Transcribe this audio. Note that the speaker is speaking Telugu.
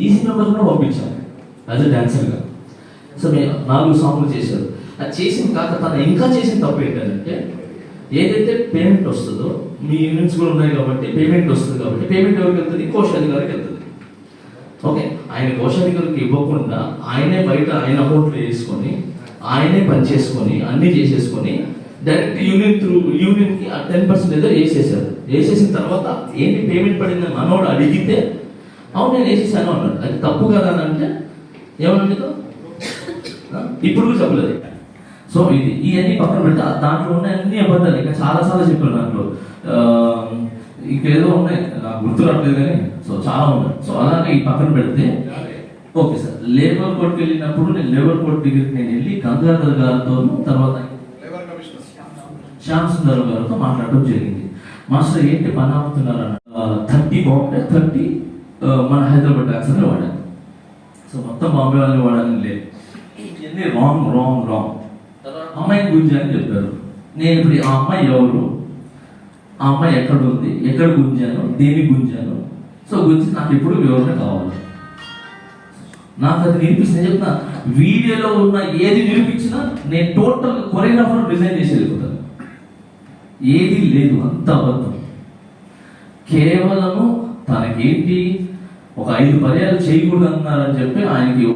ఈసీ మెంబర్స్ కూడా పంపించాను యాజ్ అ డాన్సర్గా. సో మేము 4 సాంగ్లు చేశారు. అది చేసిన కాక తను ఇంకా చేసిన తప్పు ఏంటంటే, ఏదైతే పేమెంట్ వస్తుందో మీ యూనిట్స్ కూడా ఉన్నాయి కాబట్టి పేమెంట్ వస్తుంది కాబట్టి పేమెంట్ ఎవరికి వెళ్తుంది? కోశాధికారికి వెళ్తుంది. ఓకే, ఆయన కోశాధికారికి ఇవ్వకుండా ఆయనే బయట ఆయన అకౌంట్లో వేసుకొని ఆయనే పని చేసుకొని అన్నీ చేసేసుకొని డైరెక్ట్ యూనియన్కి 10% ఏదో వేసేసారు. వేసేసిన తర్వాత ఏంటి పేమెంట్ పడిందని మనోడు అడిగితే అవును నేను వేసేసాను అన్నాడు. అది తప్పు కదా అని అంటే ఏమన్నా ఇప్పుడు కూడా చెప్పలేదు. సో ఇవన్నీ పక్కన పెడితే దాంట్లో ఉన్న అన్ని అబద్ధాలు ఇంకా చాలా చెప్పాను. దాంట్లో ఇంకేదో ఉన్నాయి నాకు గుర్తు రావట్లేదు కానీ సో చాలా ఉన్నాయి. సో అలాగే ఈ పక్కన పెడితే ఓకే సార్, లేబర్ కోర్టుకి వెళ్ళినప్పుడు నేను లేబర్ కోర్టు దగ్గరికి వెళ్ళి గంగాధర్ గారితో తర్వాత శ్యామ్ సుందర్ గారితో మాట్లాడటం జరిగింది. మాస్టర్ ఏంటి పని ఆపుతున్నారు 30 బాంబే 30 మన హైదరాబాద్ ట్యాక్స్ అని వాడాను. సో మొత్తం బాంబే వాళ్ళని వాడాలని లేదు, ఇవన్నీ రాంగ్. అమ్మాయిని గురించి అని చెప్పారు. నేను ఇప్పుడు ఆ అమ్మాయి ఎవరు, ఆ అమ్మాయి ఎక్కడ ఉంది, ఎక్కడ గుంజాను, దేని గుంజాను, సో గురించి నాకు ఇప్పుడు వివరణ కావాలి. నాకు అది నిరూపిస్తుంది చెప్తున్నా. వీడియోలో ఉన్న ఏది నిరూపించినా నేను టోటల్ కొరియోగ్రాఫర్ డిజైన్ చేసి వెళ్ళిపోతాను. ఏది లేదు, అంత అబద్ధం. కేవలము తనకేంటి ఒక 5 పర్యాలు చేయకూడదు అన్నారని చెప్పి ఆయనకి